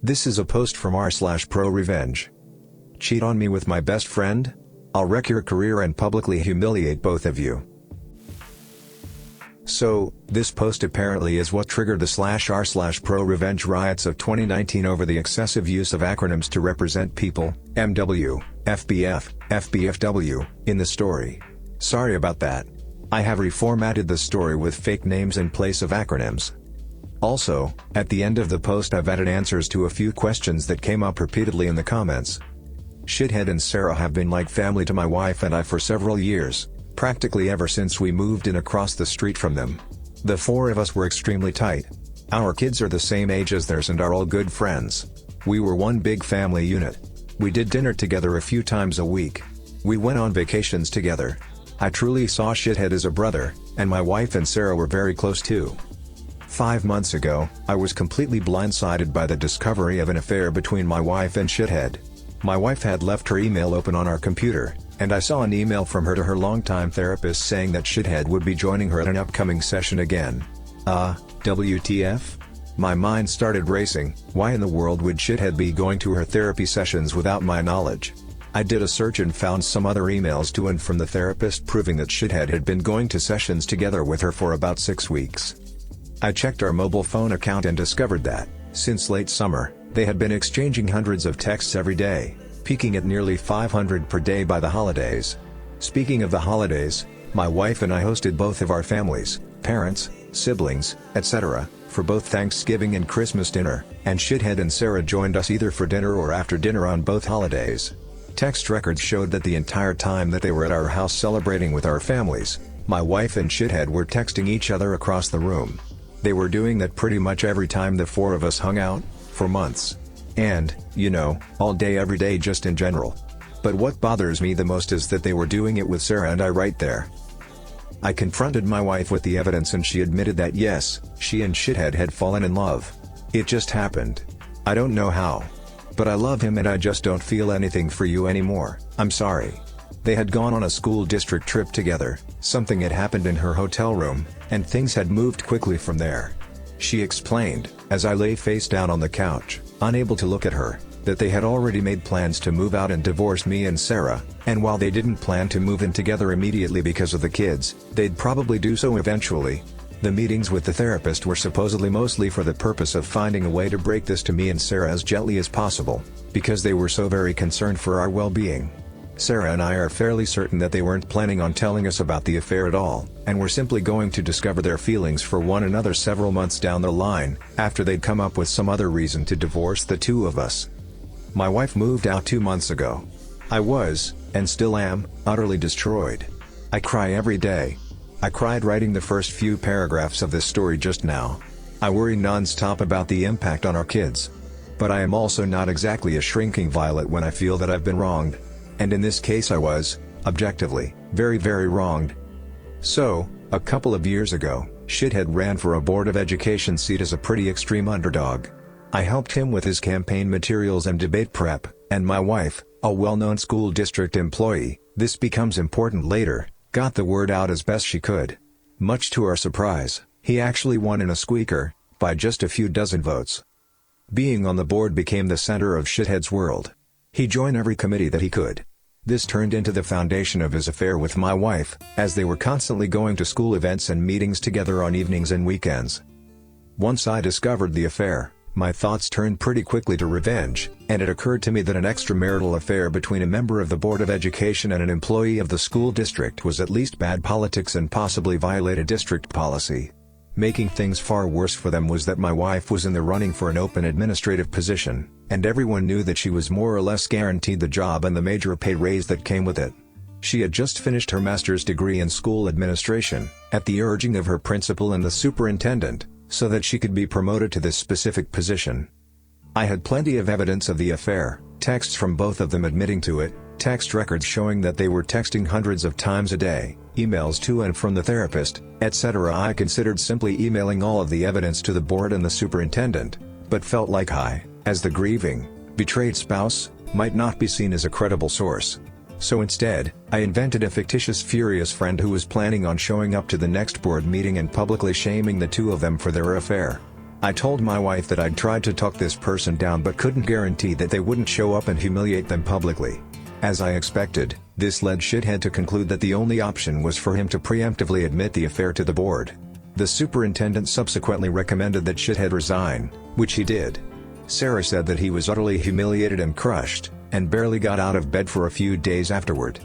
This is a post from r/ProRevenge. Cheat on me with my best friend? I'll wreck your career and publicly humiliate both of you. So, this post apparently is what triggered the /r/ProRevenge riots of 2019 over the excessive use of acronyms to represent people, MW, FBF, FBFW, in the story. Sorry about that. I have reformatted the story with fake names in place of acronyms. Also, at the end of the post I've added answers to a few questions that came up repeatedly in the comments. Shithead and Sarah have been like family to my wife and I for several years, practically ever since we moved in across the street from them. The four of us were extremely tight. Our kids are the same age as theirs and are all good friends. We were one big family unit. We did dinner together a few times a week. We went on vacations together. I truly saw Shithead as a brother, and my wife and Sarah were very close too. 5 months ago, I was completely blindsided by the discovery of an affair between my wife and Shithead. My wife had left her email open on our computer, and I saw an email from her to her longtime therapist saying that Shithead would be joining her at an upcoming session again. WTF? My mind started racing. Why in the world would Shithead be going to her therapy sessions without my knowledge? I did a search and found some other emails to and from the therapist proving that Shithead had been going to sessions together with her for about 6 weeks. I checked our mobile phone account and discovered that, since late summer, they had been exchanging hundreds of texts every day, peaking at nearly 500 per day by the holidays. Speaking of the holidays, my wife and I hosted both of our families, parents, siblings, etc., for both Thanksgiving and Christmas dinner, and Shithead and Sarah joined us either for dinner or after dinner on both holidays. Text records showed that the entire time that they were at our house celebrating with our families, my wife and Shithead were texting each other across the room. They were doing that pretty much every time the four of us hung out, for months. And, you know, all day every day just in general. But what bothers me the most is that they were doing it with Sarah and I right there. I confronted my wife with the evidence and she admitted that yes, she and Shithead had fallen in love. It just happened. I don't know how. But I love him and I just don't feel anything for you anymore, I'm sorry. They had gone on a school district trip together, something had happened in her hotel room, and things had moved quickly from there. She explained, as I lay face down on the couch, unable to look at her, that they had already made plans to move out and divorce me and Sarah, and while they didn't plan to move in together immediately because of the kids, they'd probably do so eventually. The meetings with the therapist were supposedly mostly for the purpose of finding a way to break this to me and Sarah as gently as possible, because they were so very concerned for our well-being. Sarah and I are fairly certain that they weren't planning on telling us about the affair at all, and were simply going to discover their feelings for one another several months down the line, after they'd come up with some other reason to divorce the two of us. My wife moved out 2 months ago. I was, and still am, utterly destroyed. I cry every day. I cried writing the first few paragraphs of this story just now. I worry non-stop about the impact on our kids. But I am also not exactly a shrinking violet when I feel that I've been wronged. And in this case I was, objectively, very wronged. So, a couple of years ago, Shithead ran for a Board of Education seat as a pretty extreme underdog. I helped him with his campaign materials and debate prep, and my wife, a well-known school district employee, this becomes important later, got the word out as best she could. Much to our surprise, he actually won in a squeaker, by just a few dozen votes. Being on the board became the center of Shithead's world. He joined every committee that he could. This turned into the foundation of his affair with my wife, as they were constantly going to school events and meetings together on evenings and weekends. Once I discovered the affair, my thoughts turned pretty quickly to revenge, and it occurred to me that an extramarital affair between a member of the Board of Education and an employee of the school district was at least bad politics and possibly violated district policy. Making things far worse for them was that my wife was in the running for an open administrative position, and everyone knew that she was more or less guaranteed the job and the major pay raise that came with it. She had just finished her master's degree in school administration, at the urging of her principal and the superintendent, so that she could be promoted to this specific position. I had plenty of evidence of the affair, texts from both of them admitting to it, text records showing that they were texting hundreds of times a day, emails to and from the therapist, etc. I considered simply emailing all of the evidence to the board and the superintendent, but felt like I, as the grieving, betrayed spouse, might not be seen as a credible source. So instead, I invented a fictitious furious friend who was planning on showing up to the next board meeting and publicly shaming the two of them for their affair. I told my wife that I'd tried to talk this person down but couldn't guarantee that they wouldn't show up and humiliate them publicly. As I expected, this led shithead to conclude that the only option was for him to preemptively admit the affair to the board. The superintendent subsequently recommended that shithead resign, which he did. Sarah said that he was utterly humiliated and crushed, and barely got out of bed for a few days afterward.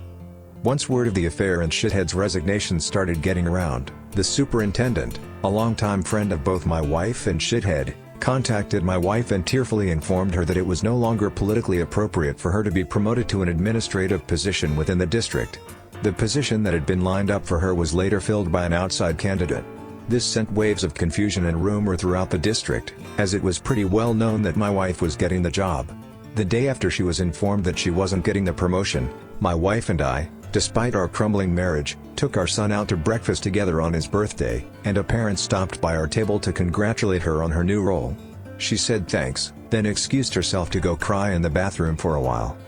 Once word of the affair and shithead's resignation started getting around, the superintendent, a longtime friend of both my wife and shithead, contacted my wife and tearfully informed her that it was no longer politically appropriate for her to be promoted to an administrative position within the district. The position that had been lined up for her was later filled by an outside candidate. This sent waves of confusion and rumor throughout the district, as it was pretty well known that my wife was getting the job. The day after she was informed that she wasn't getting the promotion, my wife and I, despite our crumbling marriage, took our son out to breakfast together on his birthday, and a parent stopped by our table to congratulate her on her new role. She said thanks, then excused herself to go cry in the bathroom for a while.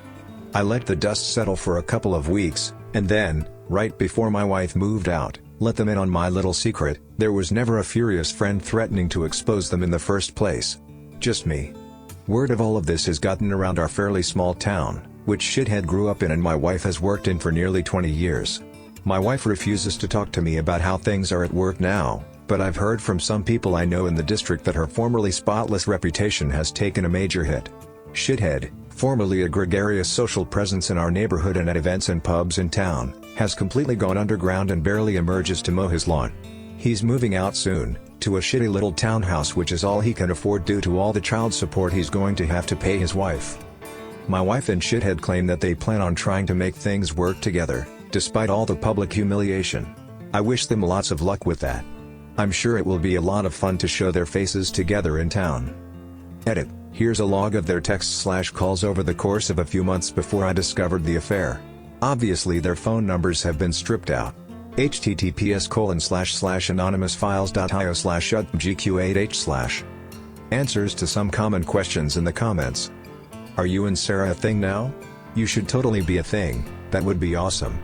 I let the dust settle for a couple of weeks, and then, right before my wife moved out, let them in on my little secret. There was never a furious friend threatening to expose them in the first place. Just me. Word of all of this has gotten around our fairly small town, which shithead grew up in and my wife has worked in for nearly 20 years. My wife refuses to talk to me about how things are at work now, but I've heard from some people I know in the district that her formerly spotless reputation has taken a major hit. Shithead, formerly a gregarious social presence in our neighborhood and at events and pubs in town, has completely gone underground and barely emerges to mow his lawn. He's moving out soon, to a shitty little townhouse which is all he can afford due to all the child support he's going to have to pay his wife. My wife and shithead claim that they plan on trying to make things work together, despite all the public humiliation. I wish them lots of luck with that. I'm sure it will be a lot of fun to show their faces together in town. Edit. Here's a log of their texts/calls over the course of a few months before I discovered the affair. Obviously their phone numbers have been stripped out. https://anonymousfiles.io/gq8h/. Answers to some common questions in the comments. Are you and Sarah a thing now? You should totally be a thing, that would be awesome.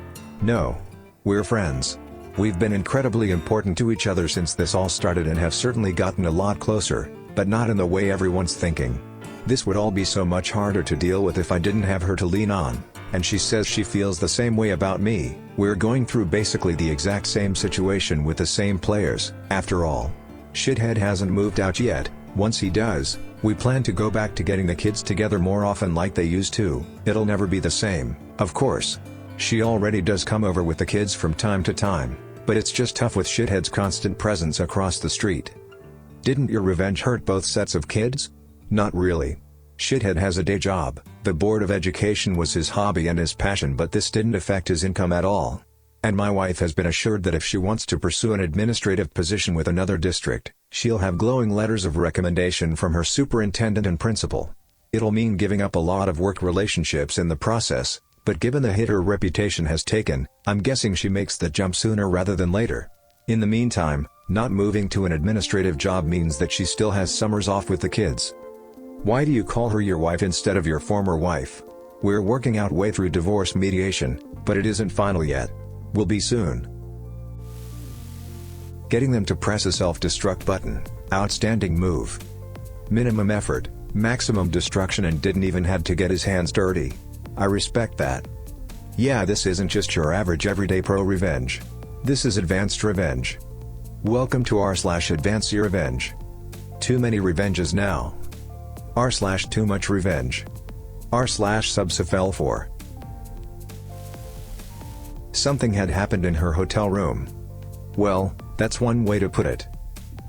No. We're friends. We've been incredibly important to each other since this all started and have certainly gotten a lot closer, but not in the way everyone's thinking. This would all be so much harder to deal with if I didn't have her to lean on, and she says she feels the same way about me. We're going through basically the exact same situation with the same players, after all. Shithead hasn't moved out yet. Once he does, we plan to go back to getting the kids together more often like they used to. It'll never be the same, of course. She already does come over with the kids from time to time, but it's just tough with shithead's constant presence across the street. Didn't your revenge hurt both sets of kids? Not really. Shithead has a day job. The Board of Education was his hobby and his passion, but this didn't affect his income at all. And my wife has been assured that if she wants to pursue an administrative position with another district, she'll have glowing letters of recommendation from her superintendent and principal. It'll mean giving up a lot of work relationships in the process, but given the hit her reputation has taken, I'm guessing she makes the jump sooner rather than later. In the meantime, not moving to an administrative job means that she still has summers off with the kids. Why do you call her your wife instead of your former wife? We're working out way through divorce mediation, but it isn't final yet. Will be soon. Getting them to press a self-destruct button, outstanding move. Minimum effort, maximum destruction, and didn't even have to get his hands dirty. I respect that. Yeah, this isn't just your average everyday ProRevenge. This is advanced revenge. Welcome to r/advance your revenge. Too many revenges now. r/too much revenge. r/subsfl 4. Something had happened in her hotel room. Well, that's one way to put it.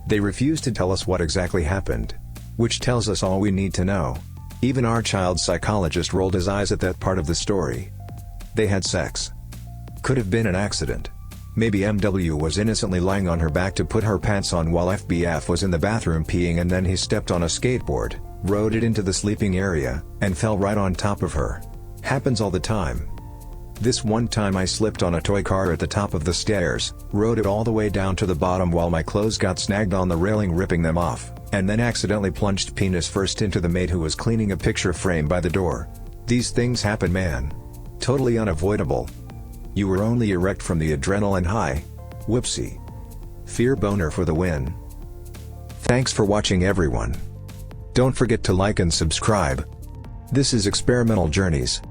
They refused to tell us what exactly happened. Which tells us all we need to know. Even our child psychologist rolled his eyes at that part of the story. They had sex. Could have been an accident. Maybe MW was innocently lying on her back to put her pants on while FBF was in the bathroom peeing, and then he stepped on a skateboard, rode it into the sleeping area, and fell right on top of her. Happens all the time. This one time I slipped on a toy car at the top of the stairs, rode it all the way down to the bottom while my clothes got snagged on the railing, ripping them off, and then accidentally plunged penis first into the maid who was cleaning a picture frame by the door. These things happen, man. Totally unavoidable. You were only erect from the adrenaline high. Whoopsie. Fear boner for the win. Thanks for watching everyone. Don't forget to like and subscribe. This is Experimental Journeys.